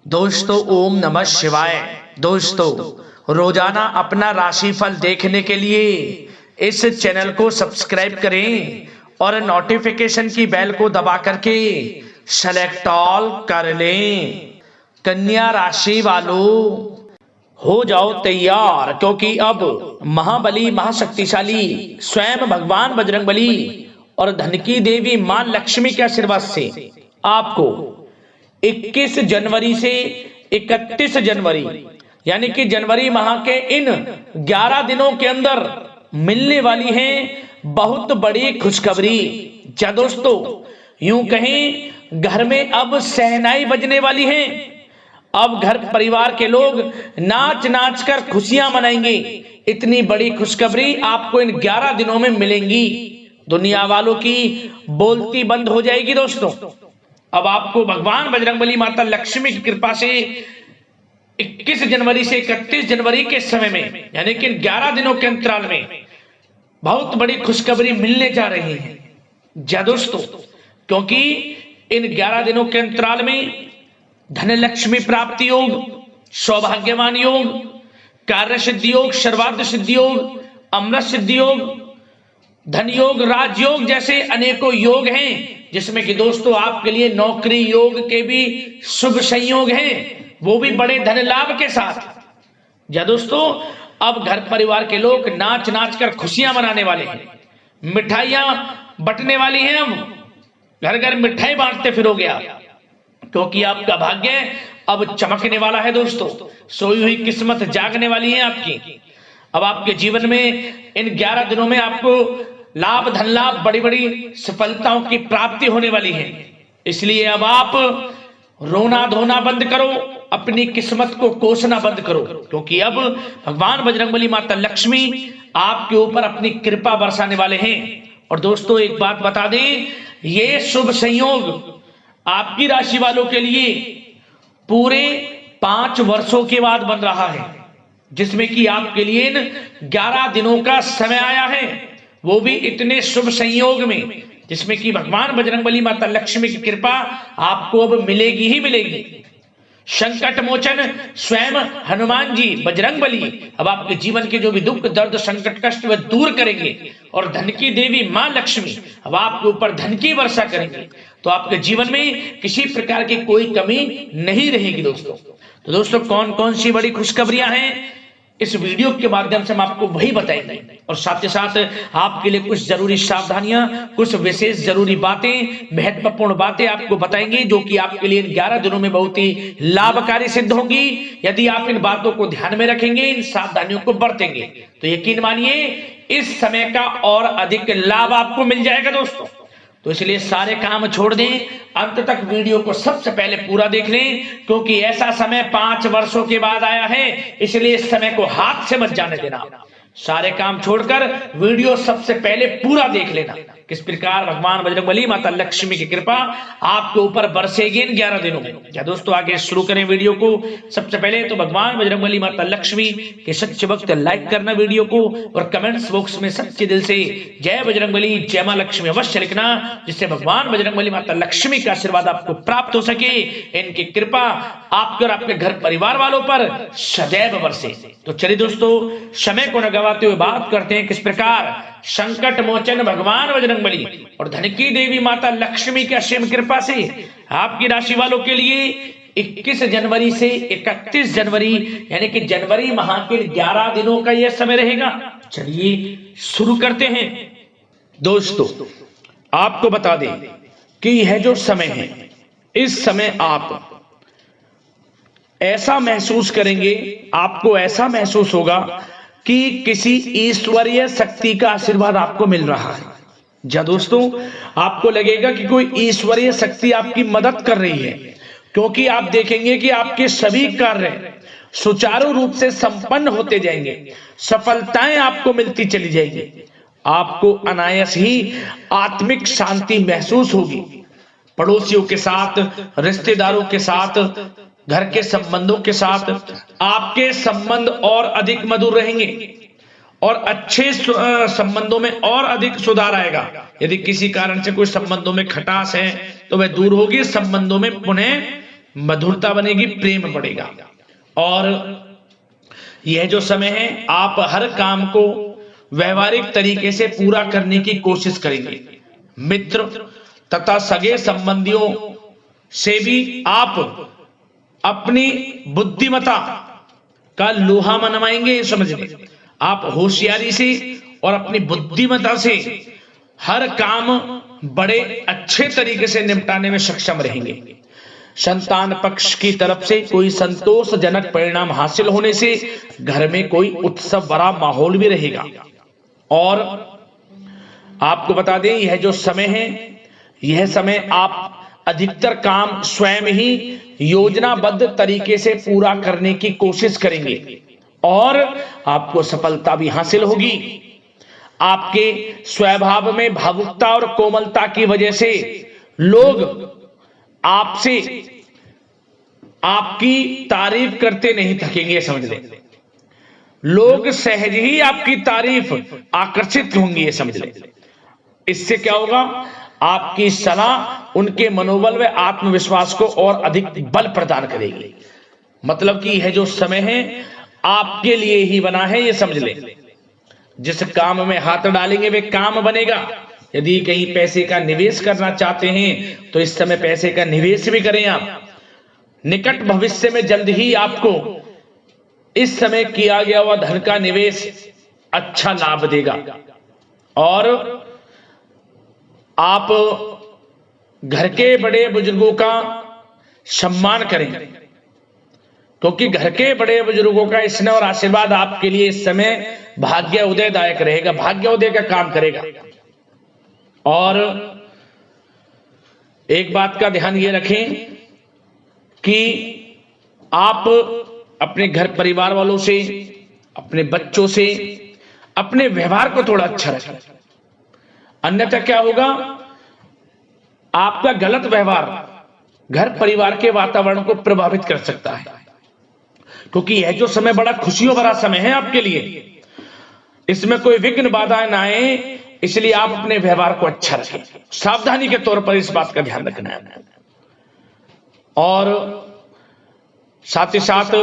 दोस्तों ओम नमः शिवाय। दोस्तों रोजाना अपना राशिफल देखने के लिए इस चैनल को सब्सक्राइब करें और नोटिफिकेशन की बेल को दबा करके सेलेक्ट ऑल कर लें। कन्या राशि वालों हो जाओ तैयार, क्योंकि अब महाबली महाशक्तिशाली स्वयं भगवान बजरंगबली और धन की देवी मां लक्ष्मी के आशीर्वाद से आपको 21 जनवरी से 31 जनवरी यानी कि जनवरी माह के इन 11 दिनों के अंदर मिलने वाली है बहुत बड़ी खुशखबरी। क्या दोस्तों यूं कहें घर में अब शहनाई बजने वाली है। अब घर परिवार के लोग नाच नाच कर खुशियां मनाएंगे। इतनी बड़ी खुशखबरी आपको इन 11 दिनों में मिलेंगी। दुनिया वालों की बोलती बंद हो जाएगी। दोस्तों अब आपको भगवान बजरंगबली माता लक्ष्मी की कृपा से 21 जनवरी से 31 जनवरी के समय में यानी कि 11 दिनों के अंतराल में बहुत बड़ी खुशखबरी मिलने जा रही है। जा दोस्तों, क्योंकि इन 11 दिनों के अंतराल में धन लक्ष्मी प्राप्ति योग, सौभाग्यवान योग, कार्य सिद्धि योग, सर्वार्थ सिद्धि योग, अमृत सिद्धि योग, धन योग, राजयोग जैसे अनेकों योग हैं, जिसमें कि दोस्तों आपके लिए नौकरी योग के भी शुभ संयोग हैं, वो भी बड़े धन लाभ के साथ। या दोस्तों अब घर परिवार के लोग नाच नाच कर खुशियां मनाने वाले हैं, मिठाइयां बंटने वाली हैं। अब घर घर मिठाई बांटते फिरोगे आप, क्योंकि आपका भाग्य अब चमकने वाला है। दोस्तों सोई हुई किस्मत जागने वाली है आपकी। अब आपके जीवन में इन 11 दिनों में आपको लाभ, धन लाभ, बड़ी बड़ी सफलताओं की प्राप्ति होने वाली है। इसलिए अब आप रोना धोना बंद करो, अपनी किस्मत को कोसना बंद करो, क्योंकि अब भगवान बजरंगबली माता लक्ष्मी आपके ऊपर अपनी कृपा बरसाने वाले हैं। और दोस्तों एक बात बता दें, ये शुभ संयोग आपकी राशि वालों के लिए पूरे 5 वर्षों के बाद बन रहा है, जिसमें कि आपके लिए इन 11 दिनों का समय आया है, वो भी इतने शुभ संयोग में, जिसमें कि भगवान बजरंगबली माता लक्ष्मी की कृपा आपको अब मिलेगी ही मिलेगी। संकट मोचन स्वयं हनुमान जी बजरंगबली अब आपके जीवन के जो भी दुख दर्द संकट कष्ट वह दूर करेंगे, और धन की देवी मां लक्ष्मी अब आपके ऊपर धन की वर्षा करेंगे। तो आपके जीवन में किसी प्रकार की कोई कमी नहीं रहेगी। तो दोस्तों कौन कौन सी बड़ी खुशखबरियां हैं इस वीडियो के माध्यम से हम आपको वही बताएंगे, और साथ ही साथ आपके लिए कुछ जरूरी सावधानियां, कुछ विशेष जरूरी बातें, महत्वपूर्ण बातें आपको बताएंगे, जो कि आपके लिए इन 11 दिनों में बहुत ही लाभकारी सिद्ध होंगी। यदि आप इन बातों को ध्यान में रखेंगे, इन सावधानियों को बरतेंगे, तो यकीन मानिए इस समय का और अधिक लाभ आपको मिल जाएगा। दोस्तों तो इसलिए सारे काम छोड़ दें, अंत तक वीडियो को सबसे पहले पूरा देख लें, क्योंकि ऐसा समय 5 वर्षों के बाद आया है, इसलिए इस समय को हाथ से मत जाने देना। सारे काम छोड़कर वीडियो सबसे पहले पूरा देख लेना, किस प्रकार भगवान बजरंगबली माता लक्ष्मी की कृपा आपके ऊपर बरसेगी इन 11 दिनों में। क्या दोस्तों आगे शुरू करें वीडियो को। सबसे पहले तो भगवान बजरंगबली माता लक्ष्मी के सच्चे भक्त लाइक करना वीडियो को, और कमेंट्स बॉक्स में सच्चे दिल से जय बजरंगबली जय मां लक्ष्मी अवश्य लिखना, जिससे भगवान बजरंगबली माता लक्ष्मी का आशीर्वाद आपको प्राप्त हो सके, इनकी कृपा आपके और आपके घर परिवार वालों पर सदैव बरसे। तो चलिए दोस्तों समय को न गवाते हुए बात करते हैं किस प्रकार संकट मोचन भगवान बजरंगबली और धन की देवी माता लक्ष्मी की असीम कृपा से आपकी राशि वालों के लिए 21 जनवरी से 31 जनवरी यानी कि जनवरी माह के 11 दिनों का यह समय रहेगा। चलिए शुरू करते हैं। दोस्तों आपको बता दें कि यह जो समय है, इस समय आप ऐसा महसूस करेंगे, आपको ऐसा महसूस होगा कि किसी ईश्वरीय शक्ति का आशीर्वाद आपको मिल रहा है। जा दोस्तों आपको लगेगा कि कोई ईश्वरीय शक्ति आपकी मदद कर रही है, क्योंकि आप देखेंगे कि आपके सभी कार्य सुचारू रूप से संपन्न होते जाएंगे, सफलताएं आपको मिलती चली जाएंगी, आपको अनायास ही आत्मिक शांति महसूस होगी। पड़ोसियों के साथ, रिश्तेदारों के साथ, घर के संबंधों के साथ आपके संबंध और अधिक मधुर रहेंगे, और अच्छे संबंधों में और अधिक सुधार आएगा। यदि किसी कारण से कोई संबंधों में खटास है तो वह दूर होगी, संबंधों में पुनः मधुरता बनेगी, प्रेम बढ़ेगा। और यह जो समय है आप हर काम को व्यवहारिक तरीके से पूरा करने की कोशिश करेंगे। मित्र तथा सगे संबंधियों से भी आप अपनी बुद्धिमत्ता का लोहा मनवाएंगे। समझ लें, आप होशियारी से और अपनी बुद्धिमत्ता से हर काम बड़े अच्छे तरीके से निपटाने में सक्षम रहेंगे। संतान पक्ष की तरफ से कोई संतोषजनक परिणाम हासिल होने से घर में कोई उत्सव भरा माहौल भी रहेगा। और आपको बता दें, यह जो समय है, यह समय आप अधिकतर काम स्वयं ही योजनाबद्ध तरीके से पूरा करने की कोशिश करेंगे और आपको सफलता भी हासिल होगी। आपके स्वभाव में भावुकता और कोमलता की वजह से लोग आपसे आपकी तारीफ करते नहीं थकेंगे। समझ लें, लोग सहज ही आपकी तारीफ आकर्षित होंगी, ये समझ लें। इससे क्या होगा, आपकी सलाह उनके मनोबल व आत्मविश्वास को और अधिक बल प्रदान करेगी। मतलब कि यह जो समय है आपके लिए ही बना है, ये समझ लें। जिस काम में हाथ डालेंगे वे काम बनेगा। यदि कहीं पैसे का निवेश करना चाहते हैं तो इस समय पैसे का निवेश भी करें आप। निकट भविष्य में जल्द ही आपको इस समय किया गया हुआ धन का निवेश अच्छा लाभ देगा। और आप घर के बड़े बुजुर्गों का सम्मान करें, क्योंकि घर के बड़े बुजुर्गों का स्नेह और आशीर्वाद आपके लिए इस समय भाग्य उदयदायक रहेगा, भाग्य उदय का काम करेगा। और एक बात का ध्यान ये रखें कि आप अपने घर परिवार वालों से, अपने बच्चों से अपने व्यवहार को थोड़ा अच्छा रखें। अन्यथा क्या होगा, आपका गलत व्यवहार घर परिवार के वातावरण को प्रभावित कर सकता है। क्योंकि यह जो समय बड़ा खुशियों भरा समय है आपके लिए, इसमें कोई विघ्न बाधाएं ना आए, इसलिए आप अपने व्यवहार को अच्छा रखें। सावधानी के तौर पर इस बात का ध्यान रखना है। और साथ ही साथ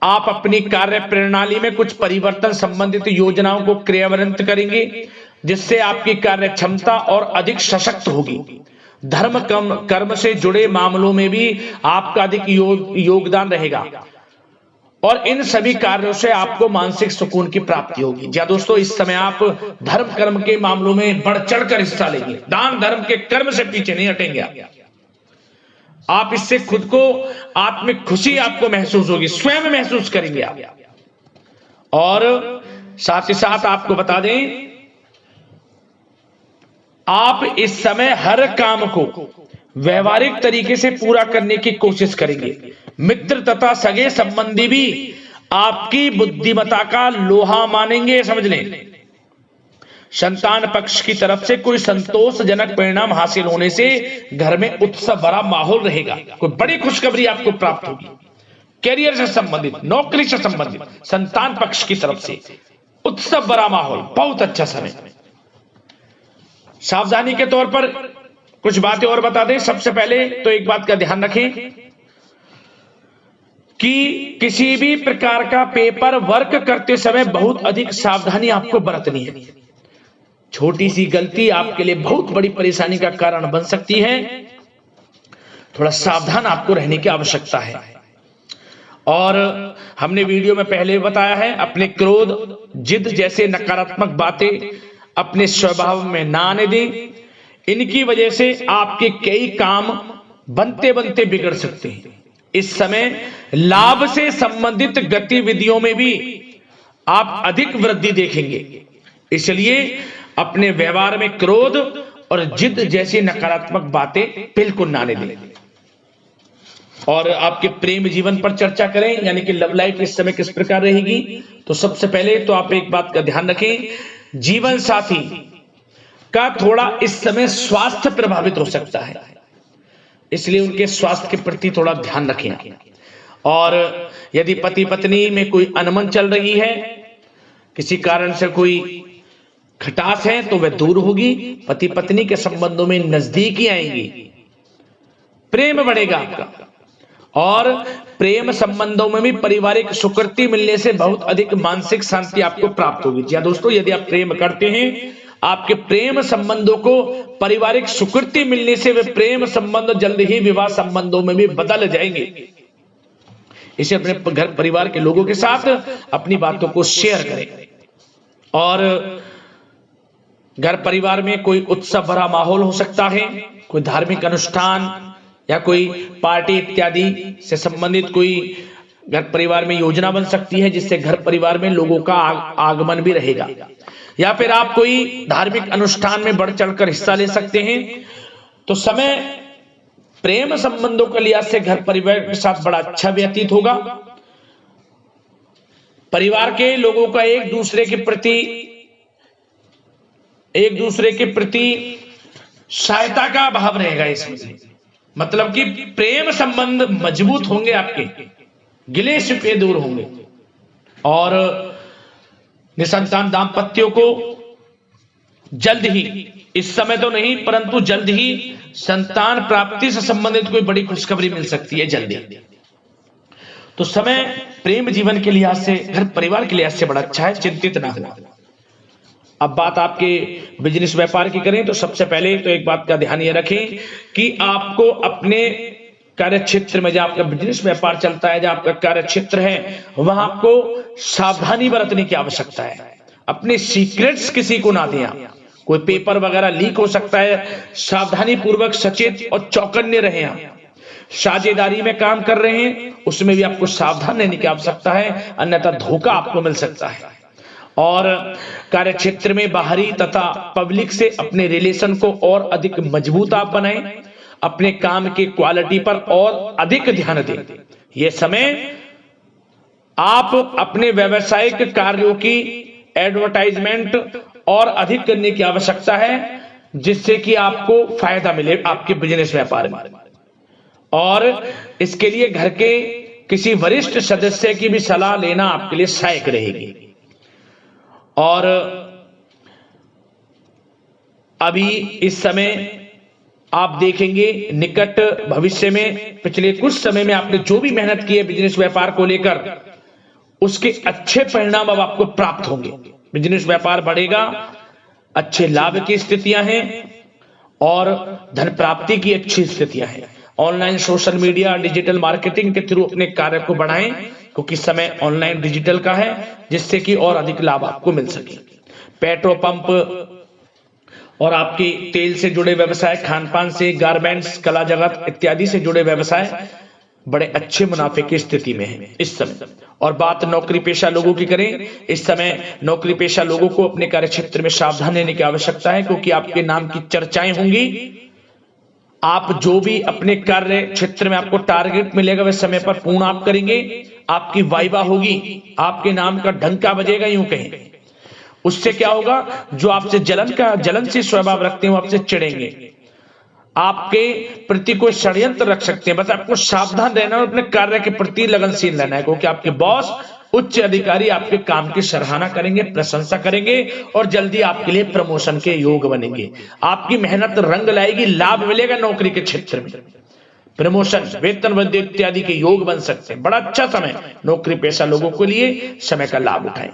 आप अपनी कार्य प्रणाली में कुछ परिवर्तन संबंधित योजनाओं को क्रियान्वित करेंगे, जिससे आपकी कार्य क्षमता और अधिक सशक्त होगी। धर्म कर्म से जुड़े मामलों में भी आपका अधिक योगदान रहेगा और इन सभी कार्यों से आपको मानसिक सुकून की प्राप्ति होगी। जी दोस्तों, इस समय आप धर्म कर्म के मामलों में बढ़ चढ़कर हिस्सा लेंगे। दान धर्म के कर्म से पीछे नहीं हटेंगे आप। इससे खुद को आत्मिक खुशी आपको महसूस होगी, स्वयं महसूस करेंगे आप। और साथ ही साथ आपको बता दें, आप इस समय हर काम को व्यवहारिक तरीके से पूरा करने की कोशिश करेंगे। मित्र तथा सगे संबंधी भी आपकी बुद्धिमत्ता का लोहा मानेंगे। समझ लें, संतान पक्ष की तरफ से कोई संतोषजनक परिणाम हासिल होने से घर में उत्सव भरा माहौल रहेगा। कोई बड़ी खुशखबरी आपको प्राप्त होगी। कैरियर से संबंधित, नौकरी से संबंधित, संतान पक्ष की तरफ से उत्सव भरा माहौल, बहुत अच्छा समय। सावधानी के तौर पर कुछ बातें और बता दें। सबसे पहले तो एक बात का ध्यान रखें कि किसी भी प्रकार का पेपर वर्क करते समय बहुत अधिक सावधानी आपको बरतनी है। छोटी सी गलती आपके लिए बहुत बड़ी परेशानी का कारण बन सकती है। थोड़ा सावधान आपको रहने की आवश्यकता है। और हमने वीडियो में पहले बताया है, अपने क्रोध, जिद जैसे नकारात्मक बातें अपने स्वभाव में ना आने दें। इनकी वजह से आपके कई काम बनते बनते बिगड़ सकते हैं। इस समय लाभ से संबंधित गतिविधियों में भी आप अधिक वृद्धि देखेंगे। इसलिए अपने व्यवहार में क्रोध और जिद जैसी नकारात्मक बातें बिल्कुल ना आने दें। और आपके प्रेम जीवन पर चर्चा करें, यानी कि लव लाइफ इस समय किस प्रकार रहेगी। तो सबसे पहले तो आप एक बात का ध्यान रखें, जीवन साथी का थोड़ा इस समय स्वास्थ्य प्रभावित हो सकता है, इसलिए उनके स्वास्थ्य के प्रति थोड़ा ध्यान रखें। और यदि पति पत्नी में कोई अनबन चल रही है, किसी कारण से कोई खटास है, तो वह दूर होगी। पति पत्नी के संबंधों में नजदीकी आएंगी। प्रेम बढ़ेगा आपका। और प्रेम संबंधों में भी पारिवारिक स्वीकृति मिलने से बहुत अधिक मानसिक शांति आपको प्राप्त होगी। जी हाँ दोस्तों, यदि आप प्रेम करते हैं, आपके प्रेम संबंधों को पारिवारिक स्वीकृति मिलने से वे प्रेम संबंध जल्द ही विवाह संबंधों में भी बदल जाएंगे। इसे अपने घर परिवार के लोगों के साथ अपनी बातों को शेयर करें। और घर परिवार में कोई उत्सव भरा माहौल हो सकता है, कोई धार्मिक अनुष्ठान या कोई पार्टी इत्यादि से संबंधित कोई घर परिवार में योजना बन सकती है, जिससे घर परिवार में लोगों का आगमन भी रहेगा। या फिर आप कोई धार्मिक अनुष्ठान में बढ़ चढ़कर हिस्सा ले सकते हैं। तो समय प्रेम संबंधों के लिहाज से घर परिवार के साथ बड़ा अच्छा व्यतीत होगा। परिवार के लोगों का एक दूसरे के प्रति सहायता का भाव रहेगा इसमें। मतलब कि प्रेम संबंध मजबूत होंगे, आपके गिले शिकवे दूर होंगे। और निसंतान दाम्पत्यों को जल्द ही, इस समय तो नहीं परंतु जल्द ही संतान प्राप्ति से संबंधित कोई बड़ी खुशखबरी मिल सकती है जल्दी। तो समय प्रेम जीवन के लिहाज से, घर परिवार के लिहाज से बड़ा अच्छा है, चिंतित ना हो। अब बात आपके बिजनेस व्यापार की करें तो सबसे पहले तो एक बात का ध्यान ये रखें कि आपको अपने कार्य क्षेत्र में, जहां आपका बिजनेस व्यापार चलता है, जहां आपका कार्य क्षेत्र है, वहां आपको सावधानी बरतने की आवश्यकता है। अपने सीक्रेट्स किसी को ना दें। कोई पेपर वगैरह लीक हो सकता है, सावधानी पूर्वक सचेत और चौकन्ने रहें। आप साझेदारी में काम कर रहे हैं, उसमें भी आपको सावधान रहने की आवश्यकता है, अन्यथा धोखा आपको मिल सकता है। और कार्य क्षेत्र में बाहरी तथा पब्लिक से अपने रिलेशन को और अधिक मजबूत आप बनाएं। अपने काम की क्वालिटी पर और अधिक ध्यान दें। यह समय आप अपने व्यावसायिक कार्यों की एडवर्टाइजमेंट और अधिक करने की आवश्यकता है, जिससे कि आपको फायदा मिले आपके बिजनेस व्यापार में। और इसके लिए घर के किसी वरिष्ठ सदस्य की भी सलाह लेना आपके लिए सहायक रहेगी। और अभी इस समय आप देखेंगे निकट भविष्य में, पिछले कुछ समय में आपने जो भी मेहनत की है बिजनेस व्यापार को लेकर, उसके अच्छे परिणाम अब आपको प्राप्त होंगे। बिजनेस व्यापार बढ़ेगा, अच्छे लाभ की स्थितियां हैं और धन प्राप्ति की अच्छी स्थितियां हैं। Online social media digital marketing के थ्रू अपने कार्य को बढ़ाएं, क्योंकि समय ऑनलाइन डिजिटल का है, जिससे कि और अधिक लाभ आपको मिल सके। पेट्रोल पंप और आपके तेल से जुड़े व्यवसाय, खान पान से, गारमेंट्स, कला जगत इत्यादि से जुड़े व्यवसाय बड़े अच्छे मुनाफे की स्थिति में है इस समय। और बात नौकरी पेशा लोगों की करें, इस समय नौकरी पेशा लोगों को अपने कार्य क्षेत्र में सावधान रहने की आवश्यकता है, क्योंकि आपके नाम की चर्चाएं होंगी। आप जो भी अपने कार्य क्षेत्र में आपको टारगेट मिलेगा वह समय पर पूर्ण आप करेंगे। आपकी वाइवा होगी, आपके नाम का डंका बजेगा, यूं कहें। उससे क्या होगा, जो आपसे जलनशील स्वभाव रखते हैं वो आपसे चिढ़ेंगे, आपके प्रति कोई षड्यंत्र रख सकते हैं। बस आपको सावधान रहना और अपने कार्य के प्रति लगनशील रहना है, क्योंकि आपके बॉस, उच्च अधिकारी आपके काम की सराहना करेंगे, प्रशंसा करेंगे और जल्दी आपके लिए प्रमोशन के योग बनेंगे। आपकी मेहनत रंग लाएगी, लाभ मिलेगा नौकरी के क्षेत्र में, प्रमोशन, वेतन वृद्धि इत्यादि के योग बन सकते हैं। बड़ा अच्छा समय नौकरी पेशा लोगों के लिए, समय का लाभ उठाएं।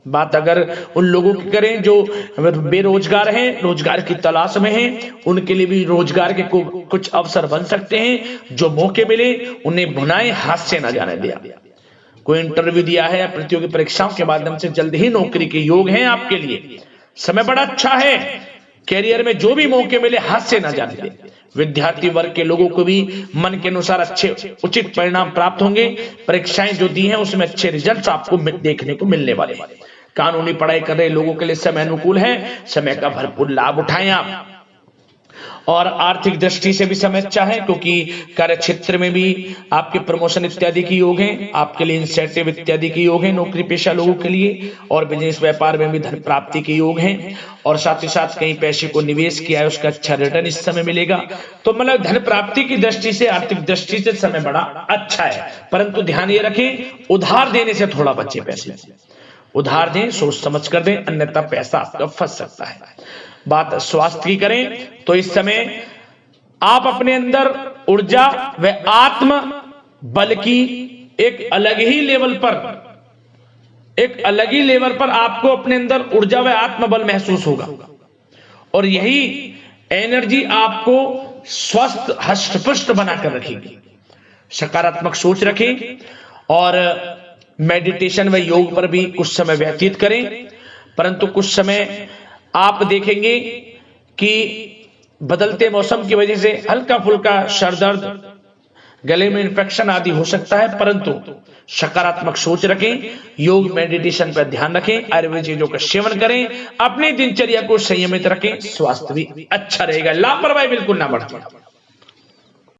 बात अगर उन लोगों की करें जो बेरोजगार हैं, रोजगार की तलाश में हैं, उनके लिए भी रोजगार के कुछ अवसर बन सकते हैं। जो मौके मिले उन्हें भुनाएं, हाथ से न जाने दिया। कोई इंटरव्यू दिया है या प्रतियोगी परीक्षाओं के माध्यम से जल्द ही नौकरी के योग हैं आपके लिए। समय बड़ा अच्छा है, कैरियर में जो भी मौके मिले हाथ से न जाने दें। विद्यार्थी वर्ग के लोगों को भी मन के अनुसार अच्छे उचित परिणाम प्राप्त होंगे। परीक्षाएं जो दी हैं उसमें अच्छे रिजल्ट आपको देखने को मिलने वाले हैं। कानूनी पढ़ाई कर रहे लोगों के लिए समय अनुकूल है, समय का भरपूर लाभ उठाएं आप। और आर्थिक दृष्टि से भी समय अच्छा है, क्योंकि कार्य क्षेत्र में भी आपके प्रमोशन इत्यादि की योग हैं, आपके लिए इंसेंटिव इत्यादि के योग हैं नौकरी पेशा लोगों के लिए। और बिजनेस व्यापार में भी धन प्राप्ति के योग हैं, और साथ ही साथ कहीं पैसे को निवेश किया है उसका अच्छा रिटर्न इस समय मिलेगा। तो मतलब धन प्राप्ति की दृष्टि से, आर्थिक दृष्टि से समय बड़ा अच्छा है। परंतु ध्यान ये रखें, उधार देने से थोड़ा बचे। पैसे उधार दें, सोच समझ कर दें, अन्यथा पैसा आपका फंस सकता है। बात स्वास्थ्य की करें तो इस समय आप अपने अंदर ऊर्जा व आत्म बल की एक अलग ही लेवल पर आपको अपने अंदर ऊर्जा व आत्मबल महसूस होगा। और यही एनर्जी आपको स्वस्थ हष्ट-पुष्ट बनाकर रखेगी। सकारात्मक सोच रखें और मेडिटेशन व योग पर भी कुछ समय व्यतीत करें। परंतु कुछ समय आप देखेंगे कि बदलते मौसम की वजह से हल्का फुल्का सर दर्द, गले में इन्फेक्शन आदि हो सकता है, परंतु सकारात्मक सोच रखें, योग मेडिटेशन पर ध्यान रखें, आयुर्वेद चीजों का सेवन करें, अपनी दिनचर्या को संयमित रखें, स्वास्थ्य भी अच्छा रहेगा। लापरवाही बिल्कुल ना बरतें।